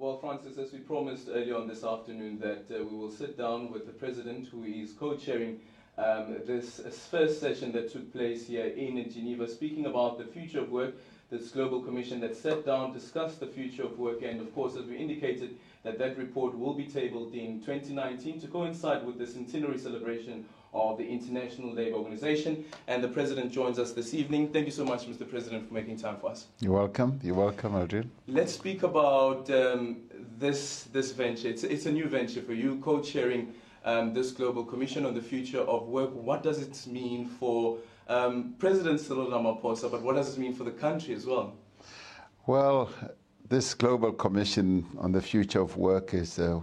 Well, Francis, as we promised earlier on this afternoon, that we will sit down with the President, who is co-chairing this first session that took place here in Geneva, speaking about the future of work, this global commission that sat down, discussed the future of work, and of course, as we indicated, that report will be tabled in 2019 to coincide with the centenary celebration of the International Labour Organization. And the President joins us this evening. Thank you so much, Mr. President, for making time for us. You're welcome. You're welcome, Adrian. Let's speak about this venture. It's a new venture for you, co-chairing this Global Commission on the Future of Work. What does it mean for President Cyril Ramaphosa, but what does it mean for the country as well? Well, this Global Commission on the Future of Work is a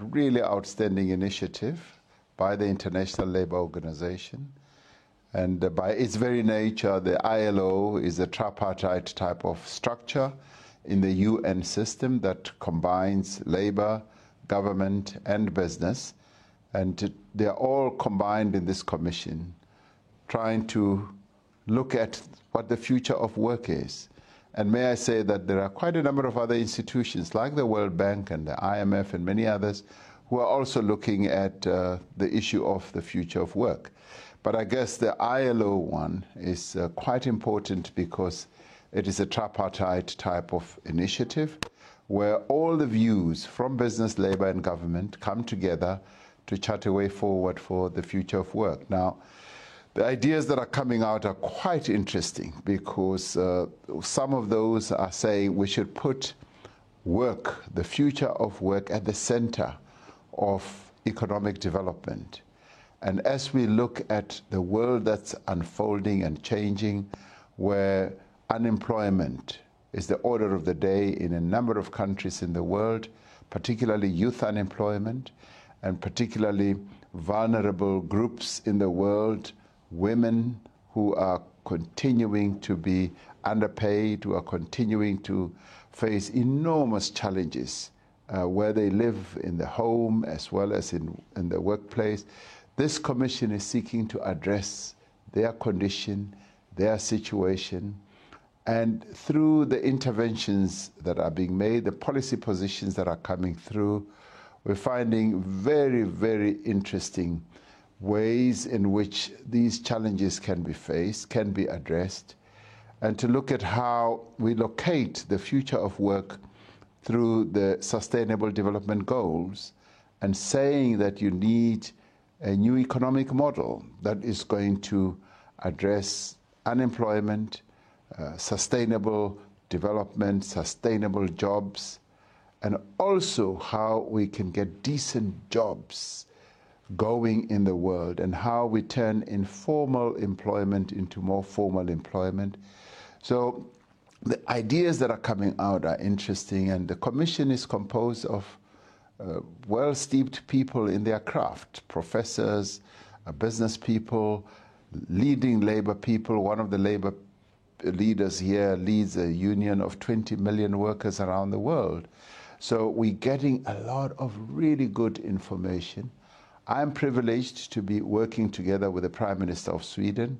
really outstanding initiative by the International Labour Organization. And by its very nature, the ILO is a tripartite type of structure in the UN system that combines labor, government, and business. And they are all combined in this commission, trying to look at what the future of work is. And may I say that there are quite a number of other institutions like the World Bank and the IMF and many others who are also looking at the issue of the future of work. But I guess the ILO one is quite important because it is a tripartite type of initiative where all the views from business, labor, and government come together to chart a way forward for the future of work. Now, the ideas that are coming out are quite interesting because some of those are saying we should put work, the future of work, at the center of economic development. And as we look at the world that's unfolding and changing, where unemployment is the order of the day in a number of countries in the world, particularly youth unemployment, and particularly vulnerable groups in the world, women who are continuing to be underpaid, who are continuing to face enormous challenges where they live in the home as well as in the workplace. This commission is seeking to address their condition, their situation, and through the interventions that are being made, the policy positions that are coming through, we're finding very, very interesting ways in which these challenges can be faced, can be addressed, and to look at how we locate the future of work through the Sustainable Development Goals, and saying that you need a new economic model that is going to address unemployment, sustainable development, sustainable jobs, and also how we can get decent jobs going in the world and how we turn informal employment into more formal employment. So the ideas that are coming out are interesting, and the commission is composed of well-steeped people in their craft, professors, business people, leading labor people. One of the labor leaders here leads a union of 20 million workers around the world. So we're getting a lot of really good information. I'm privileged to be working together with the Prime Minister of Sweden,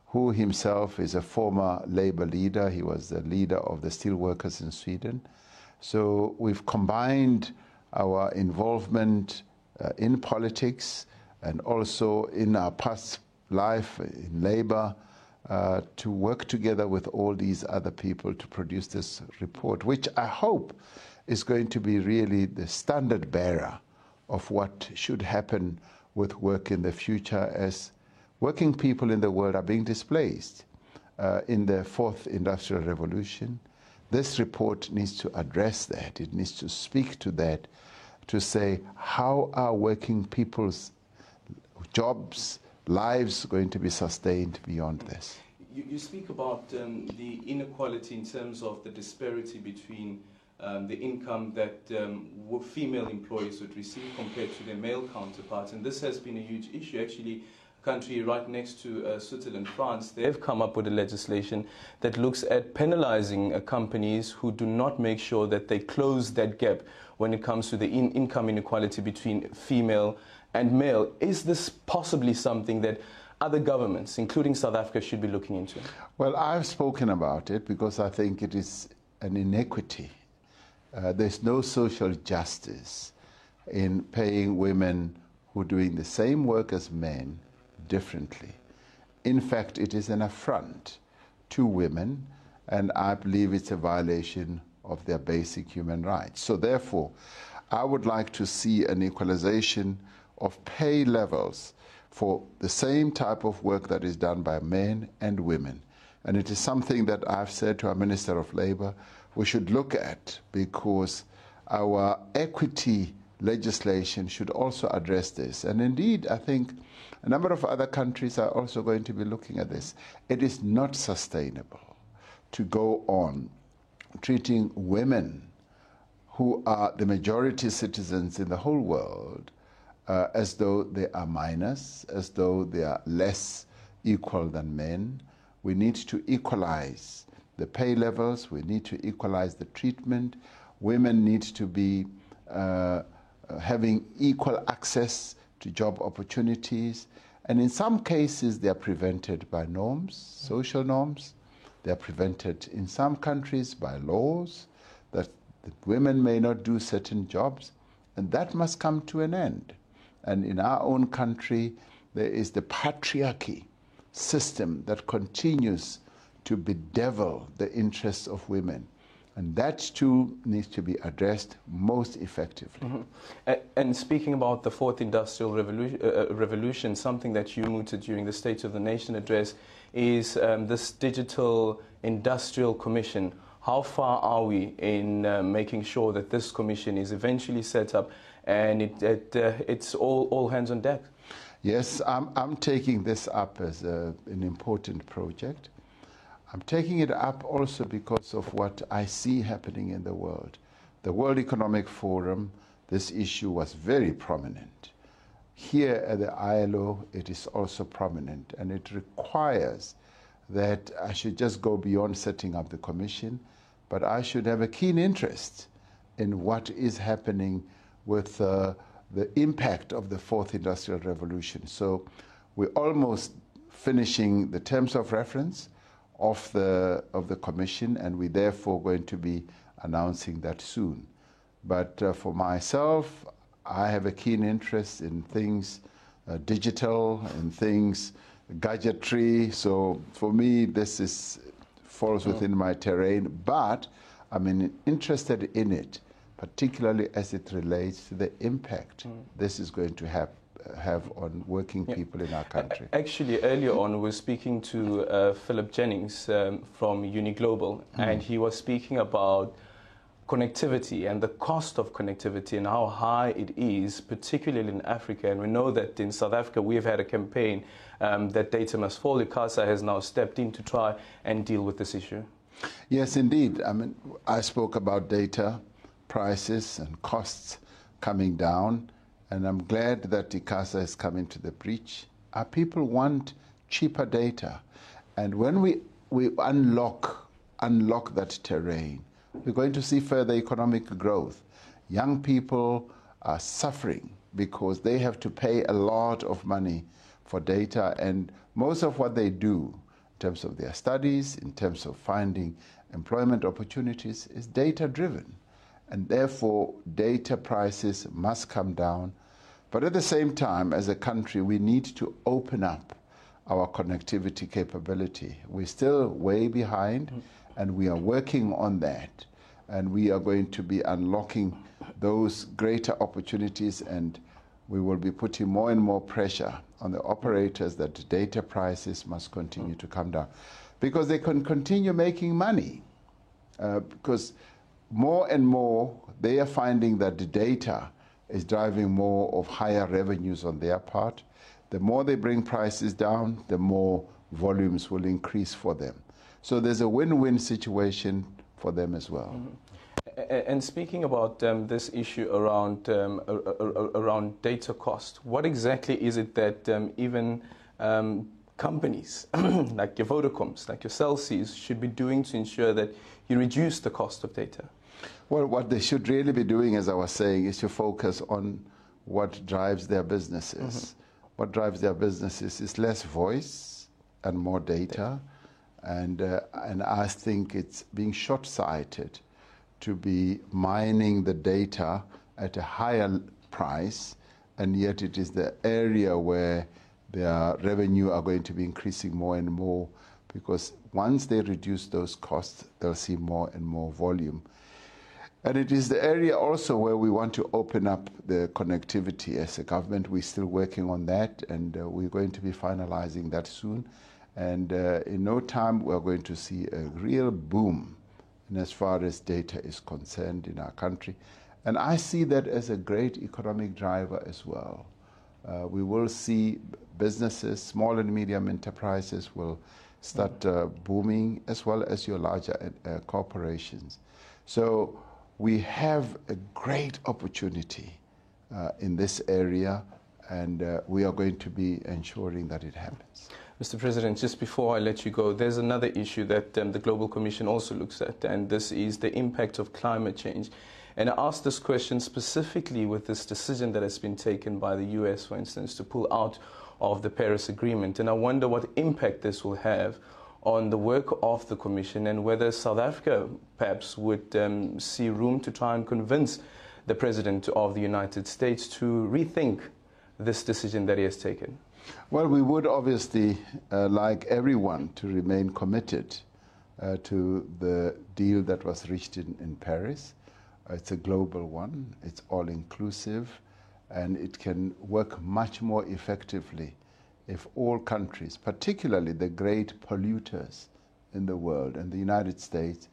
who himself is a former labor leader. He was the leader of the steel workers in Sweden. So we've combined our involvement in politics and also in our past life in labor to work together with all these other people to produce this report, which I hope is going to be really the standard bearer of what should happen with work in the future as working people in the world are being displaced in the fourth industrial revolution. This report needs to address that. It needs to speak to that, to say how are working people's jobs, lives going to be sustained beyond this. You speak about the inequality in terms of the disparity between the income that female employees would receive compared to their male counterparts, and this has been a huge issue. Actually, a country right next to Switzerland, France, they've come up with a legislation that looks at penalizing companies who do not make sure that they close that gap when it comes to the income inequality between female and male. Is this possibly something that other governments, including South Africa, should be looking into? Well, I've spoken about it because I think it is an inequity there's no social justice in paying women who are doing the same work as men differently. In fact, it is an affront to women, and I believe it's a violation of their basic human rights. So therefore, I would like to see an equalization of pay levels for the same type of work that is done by men and women. And it is something that I've said to our Minister of Labour we should look at, because our equity legislation should also address this. And indeed, I think a number of other countries are also going to be looking at this. It is not sustainable to go on treating women, who are the majority citizens in the whole world, as though they are minors, as though they are less equal than men. We need to equalize the pay levels. We need to equalize the treatment. Women need to be having equal access to job opportunities. And in some cases, they are prevented by norms, social norms. They are prevented in some countries by laws that women may not do certain jobs. And that must come to an end. And in our own country, there is the patriarchy system that continues to bedevil the interests of women. And that too needs to be addressed most effectively. Mm-hmm. And speaking about the fourth industrial revolution, something that you mooted during the State of the Nation address is this digital industrial commission. How far are we in making sure that this commission is eventually set up and it's all hands on deck? Yes, I'm taking this up as an important project. I'm taking it up also because of what I see happening in the world. The World Economic Forum, this issue was very prominent. Here at the ILO, it is also prominent, and it requires that I should just go beyond setting up the commission, but I should have a keen interest in what is happening with the impact of the fourth industrial revolution. So we're almost finishing the terms of reference of the commission, and we're therefore going to be announcing that soon. But for myself, I have a keen interest in things digital and things gadgetry. So for me, this falls within my terrain, but I'm interested in it, particularly as it relates to the impact this is going to have on working people in our country. Actually, earlier on, we were speaking to Philip Jennings from Uniglobal, and he was speaking about connectivity and the cost of connectivity and how high it is, particularly in Africa. And we know that in South Africa, we've had a campaign that data must fall. ICASA has now stepped in to try and deal with this issue. Yes, indeed. I spoke about data prices and costs coming down, and I'm glad that ICASA has come into the breach. Our people want cheaper data, and when we unlock that terrain, we're going to see further economic growth. Young people are suffering because they have to pay a lot of money for data, and most of what they do in terms of their studies, in terms of finding employment opportunities, is data-driven. And therefore, data prices must come down. But at the same time, as a country, we need to open up our connectivity capability. We're still way behind, and we are working on that. And we are going to be unlocking those greater opportunities, and we will be putting more and more pressure on the operators that data prices must continue to come down, because they can continue making money. Because more and more, they are finding that the data is driving more of higher revenues on their part. The more they bring prices down, the more volumes will increase for them. So there's a win-win situation for them as well. And speaking about this issue around data cost, what exactly is it that even companies like your Vodacoms, like your Cell Cs, should be doing to ensure that you reduce the cost of data? Well, what they should really be doing, as I was saying, is to focus on what drives their businesses. What drives their businesses is less voice and more data. And I think it's being short-sighted to be mining the data at a higher price, and yet it is the area where their revenue are going to be increasing more and more, because once they reduce those costs, they'll see more and more volume. And it is the area also where we want to open up the connectivity as a government. We're still working on that, and we're going to be finalizing that soon. And in no time, we're going to see a real boom in as far as data is concerned in our country. And I see that as a great economic driver as well. We will see businesses, small and medium enterprises will start booming, as well as your larger corporations. So we have a great opportunity in this area, and we are going to be ensuring that it happens. Mr. President, just before I let you go, there's another issue that the Global Commission also looks at, and this is the impact of climate change. And I asked this question specifically with this decision that has been taken by the US, for instance, to pull out of the Paris Agreement. And I wonder what impact this will have on the work of the Commission, and whether South Africa perhaps would see room to try and convince the President of the United States to rethink this decision that he has taken. Well, we would obviously like everyone to remain committed to the deal that was reached in Paris. It's a global one, it's all-inclusive, and it can work much more effectively if all countries, particularly the great polluters in the world, and the United States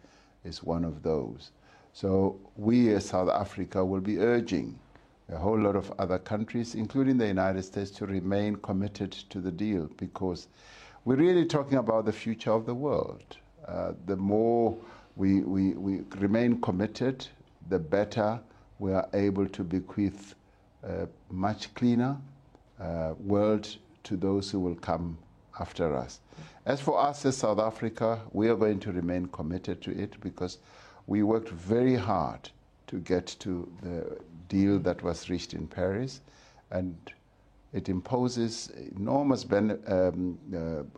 is one of those. So we as South Africa will be urging a whole lot of other countries, including the United States, to remain committed to the deal, because we're really talking about the future of the world. The more we remain committed, the better we are able to bequeath a much cleaner world to those who will come after us. As for us as South Africa, we are going to remain committed to it, because we worked very hard to get to the deal that was reached in Paris, and it imposes enormous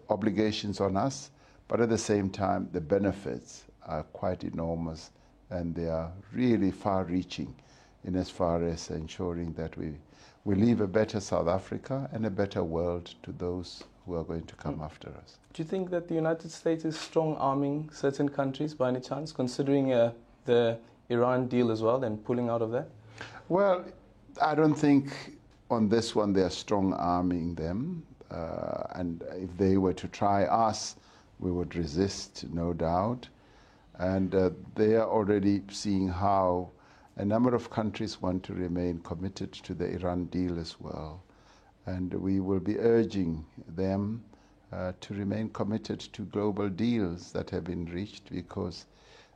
obligations on us, but at the same time the benefits are quite enormous, and they are really far-reaching in as far as ensuring that we leave a better South Africa and a better world to those who are going to come after us. Do you think that the United States is strong-arming certain countries by any chance, considering the Iran deal as well, and pulling out of that? Well, I don't think on this one they are strong-arming them. And if they were to try us, we would resist, no doubt. And they are already seeing how a number of countries want to remain committed to the Iran deal as well. And we will be urging them to remain committed to global deals that have been reached, because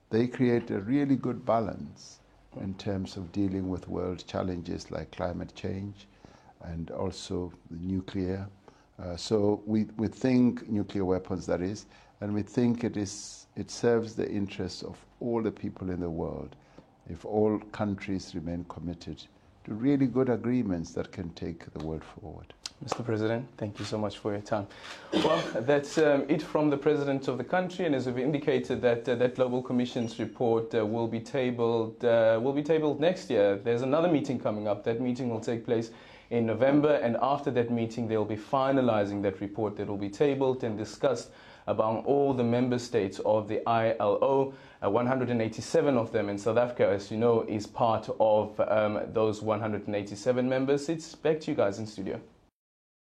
they create a really good balance in terms of dealing with world challenges like climate change and also nuclear. So we think nuclear weapons, that is, and we think it serves the interests of all the people in the world if all countries remain committed to really good agreements that can take the world forward. Mr. President, thank you so much for your time. Well, that's it from the President of the country, and as we've indicated, that Global Commission's report will be tabled next year. There's another meeting coming up. That meeting will take place in November, and after that meeting, they'll be finalizing that report that will be tabled and discussed among all the member states of the ILO, 187 of them, and South Africa, as you know, is part of those 187 members. It's back to you guys in studio.